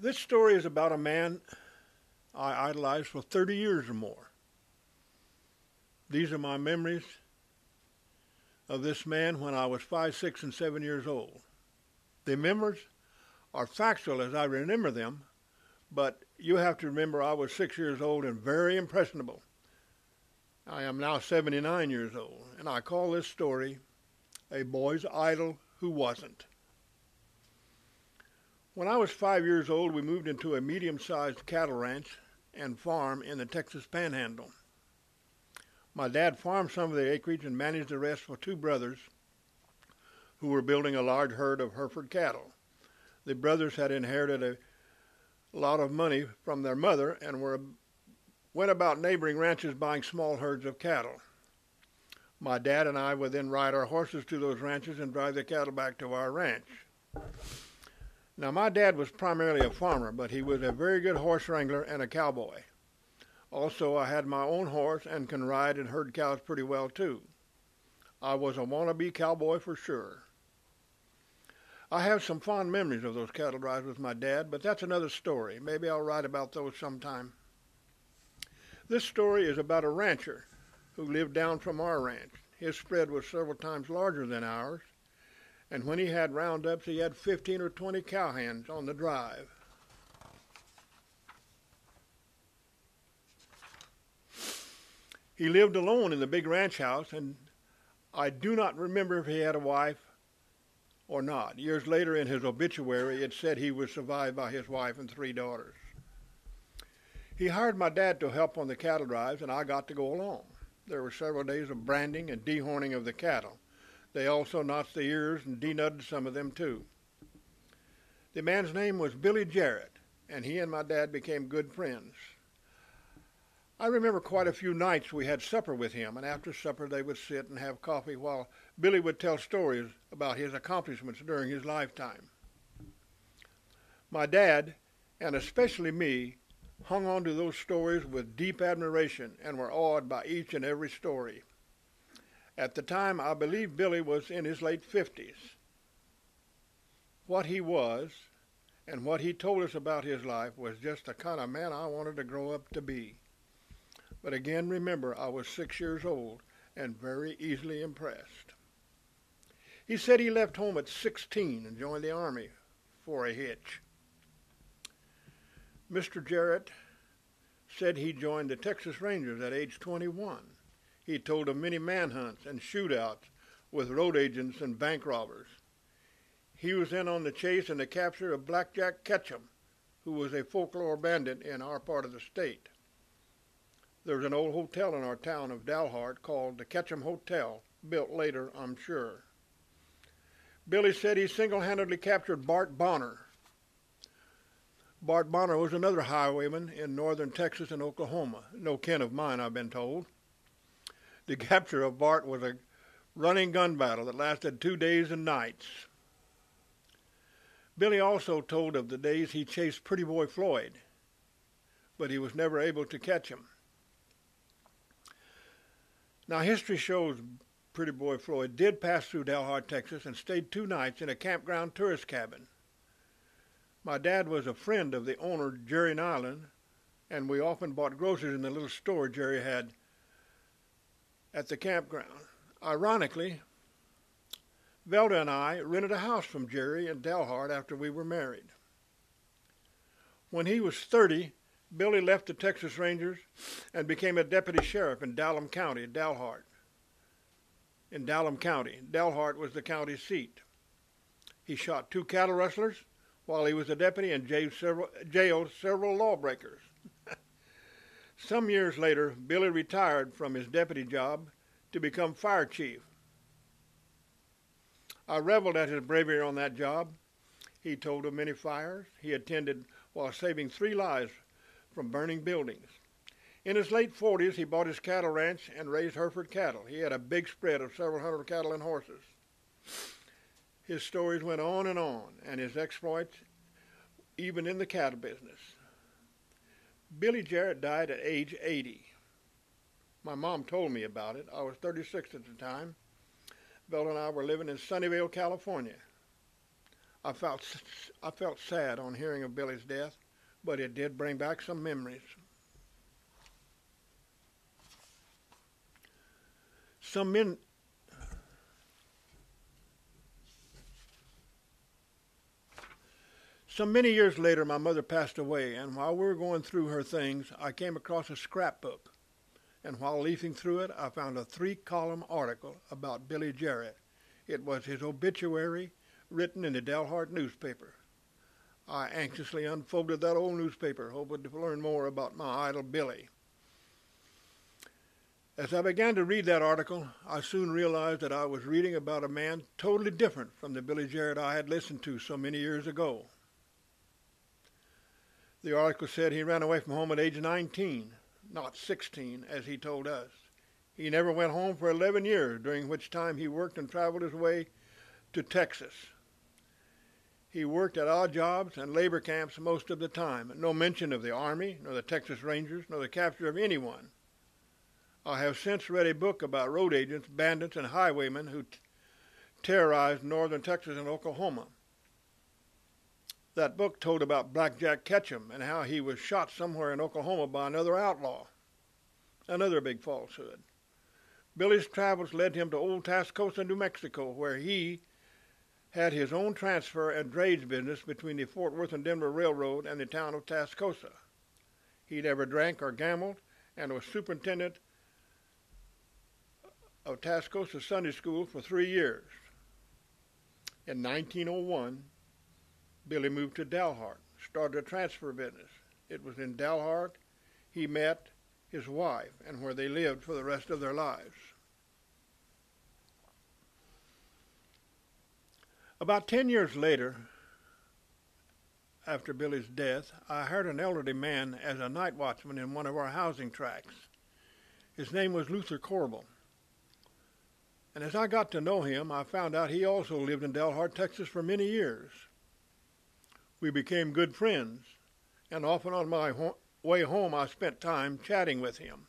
This story is about a man I idolized for 30 years or more. These are my memories of this man when I was 5, 6, and 7 years old. The memories are factual as I remember them, but you have to remember I was 6 years old and very impressionable. I am now 79 years old, and I call this story A Boy's Idol Who Wasn't. When I was 5 years old, we moved into a medium-sized cattle ranch and farm in the Texas Panhandle. My dad farmed some of the acreage and managed the rest for two brothers who were building a large herd of Hereford cattle. The brothers had inherited a lot of money from their mother and went about neighboring ranches buying small herds of cattle. My dad and I would then ride our horses to those ranches and drive the cattle back to our ranch. Now, my dad was primarily a farmer, but he was a very good horse wrangler and a cowboy. Also, I had my own horse and can ride and herd cows pretty well, too. I was a wannabe cowboy for sure. I have some fond memories of those cattle drives with my dad, but that's another story. Maybe I'll write about those sometime. This story is about a rancher who lived down from our ranch. His spread was several times larger than ours, and when he had roundups, he had 15 or 20 cowhands on the drive. He lived alone in the big ranch house, and I do not remember if he had a wife or not. Years later in his obituary, it said he was survived by his wife and three daughters. He hired my dad to help on the cattle drives, and I got to go along. There were several days of branding and dehorning of the cattle. They also notched the ears and denutted some of them too. The man's name was Billy Jarrett, and he and my dad became good friends. I remember quite a few nights we had supper with him, and after supper they would sit and have coffee while Billy would tell stories about his accomplishments during his lifetime. My dad, and especially me, hung on to those stories with deep admiration and were awed by each and every story. At the time, I believe Billy was in his late 50s. What he was and what he told us about his life was just the kind of man I wanted to grow up to be. But again, remember, I was 6 years old and very easily impressed. He said he left home at 16 and joined the Army for a hitch. Mr. Jarrett said he joined the Texas Rangers at age 21. He told of many manhunts and shootouts with road agents and bank robbers. He was in on the chase and the capture of Blackjack Ketchum, who was a folklore bandit in our part of the state. There's an old hotel in our town of Dalhart called the Ketchum Hotel, built later, I'm sure. Billy said he single-handedly captured Bart Bonner. Bart Bonner was another highwayman in northern Texas and Oklahoma. No kin of mine, I've been told. The capture of Bart was a running gun battle that lasted 2 days and nights. Billy also told of the days he chased Pretty Boy Floyd, but he was never able to catch him. Now, history shows Pretty Boy Floyd did pass through Dalhart, Texas, and stayed 2 nights in a campground tourist cabin. My dad was a friend of the owner, Jerry Nyland, and we often bought groceries in the little store Jerry had at the campground. Ironically, Velda and I rented a house from Jerry in Dalhart after we were married. When he was 30, Billy left the Texas Rangers and became a deputy sheriff in Dalham County, Dalhart. In Dalham County, Dalhart was the county seat. He shot 2 cattle rustlers while he was a deputy and jailed several lawbreakers. Some years later, Billy retired from his deputy job to become fire chief. I reveled at his bravery on that job. He told of many fires he attended while saving 3 lives from burning buildings. In his late 40s, he bought his cattle ranch and raised Hereford cattle. He had a big spread of several hundred cattle and horses. His stories went on, and his exploits even in the cattle business. Billy Jarrett died at age 80. My mom told me about it. I was 36 at the time. Bill and I were living in Sunnyvale, California. I felt I felt sad on hearing of Billy's death, but it did bring back some memories. Some men Some many years later, my mother passed away, and while we were going through her things, I came across a scrapbook. And while leafing through it, I found a 3-column article about Billy Jarrett. It was his obituary written in the Dalhart newspaper. I anxiously unfolded that old newspaper, hoping to learn more about my idol Billy. As I began to read that article, I soon realized that I was reading about a man totally different from the Billy Jarrett I had listened to so many years ago. The article said he ran away from home at age 19, not 16, as he told us. He never went home for 11 years, during which time he worked and traveled his way to Texas. He worked at odd jobs and labor camps most of the time. No mention of the Army, nor the Texas Rangers, nor the capture of anyone. I have since read a book about road agents, bandits, and highwaymen who terrorized northern Texas and Oklahoma. That book told about Black Jack Ketchum and how he was shot somewhere in Oklahoma by another outlaw. Another big falsehood. Billy's travels led him to Old Tascosa, New Mexico, where he had his own transfer and drayage business between the Fort Worth and Denver Railroad and the town of Tascosa. He never drank or gambled and was superintendent of Tascosa Sunday School for 3 years. In 1901, Billy moved to Dalhart, started a transfer business. It was in Dalhart he met his wife and where they lived for the rest of their lives. About 10 years later, after Billy's death, I hired an elderly man as a night watchman in one of our housing tracts. His name was Luther Corbel. And as I got to know him, I found out he also lived in Dalhart, Texas for many years. We became good friends, and often on my way home I spent time chatting with him.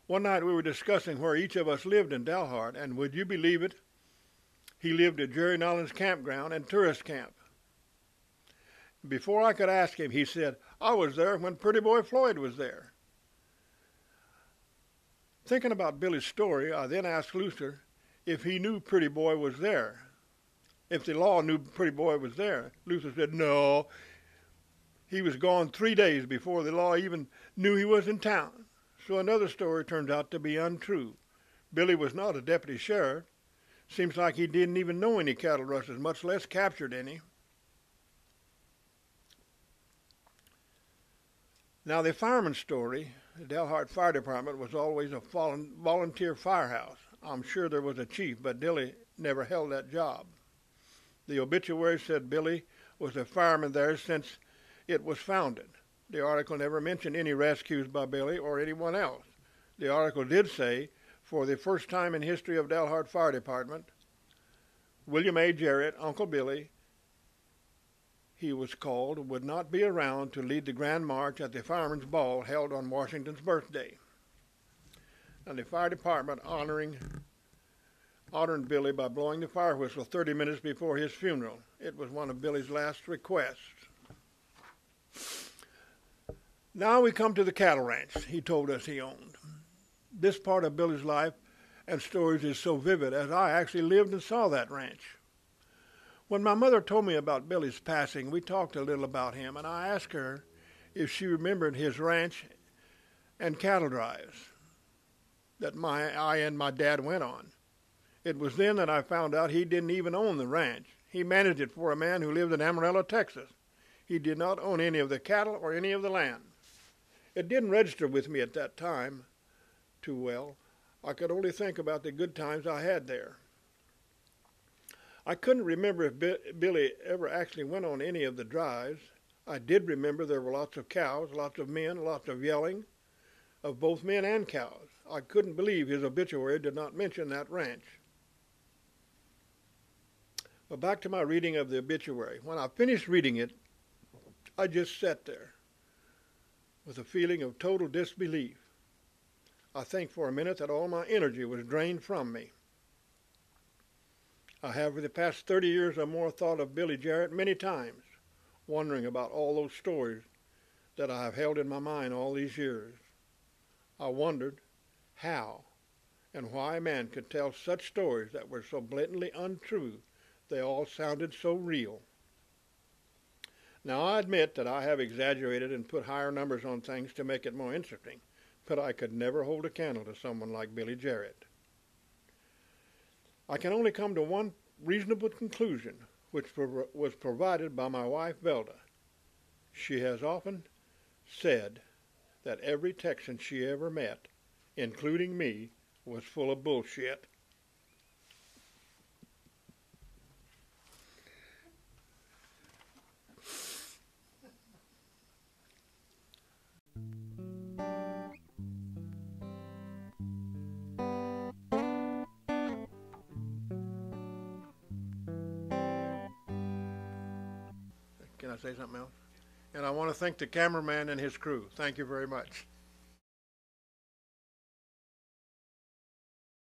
One night we were discussing where each of us lived in Dalhart, and would you believe it? He lived at Jerry Nolan's campground and tourist camp. Before I could ask him, he said, "I was there when Pretty Boy Floyd was there." Thinking about Billy's story, I then asked Luther if he knew Pretty Boy was there. If the law knew Pretty Boy was there. Luther said, "No. He was gone 3 days before the law even knew he was in town." So another story turns out to be untrue. Billy was not a deputy sheriff. Seems like he didn't even know any cattle rustlers, much less captured any. Now, the fireman's story, the Dalhart Fire Department was always a volunteer firehouse. I'm sure there was a chief, but Billy never held that job. The obituary said Billy was a fireman there since it was founded. The article never mentioned any rescues by Billy or anyone else. The article did say, for the first time in history of Dalhart Fire Department, William A. Jarrett, Uncle Billy, he was called, would not be around to lead the grand march at the Firemen's Ball held on Washington's birthday. And the fire department honored Billy by blowing the fire whistle 30 minutes before his funeral. It was one of Billy's last requests. Now we come to the cattle ranch he told us he owned. This part of Billy's life and stories is so vivid as I actually lived and saw that ranch. When my mother told me about Billy's passing, we talked a little about him, and I asked her if she remembered his ranch and cattle drives that I and my dad went on. It was then that I found out he didn't even own the ranch. He managed it for a man who lived in Amarillo, Texas. He did not own any of the cattle or any of the land. It didn't register with me at that time too well. I could only think about the good times I had there. I couldn't remember if Billy ever actually went on any of the drives. I did remember there were lots of cows, lots of men, lots of yelling of both men and cows. I couldn't believe his obituary did not mention that ranch. But back to my reading of the obituary. When I finished reading it, I just sat there with a feeling of total disbelief. I think for a minute that all my energy was drained from me. I have for the past 30 years or more thought of Billy Jarrett many times, wondering about all those stories that I have held in my mind all these years. I wondered how and why a man could tell such stories that were so blatantly untrue they all sounded so real. Now I admit that I have exaggerated and put higher numbers on things to make it more interesting, but I could never hold a candle to someone like Billy Jarrett. I can only come to one reasonable conclusion, which was provided by my wife Velda. She has often said that every Texan she ever met, including me, was full of bullshit. Can I say something else? And I want to thank the cameraman and his crew. Thank you very much.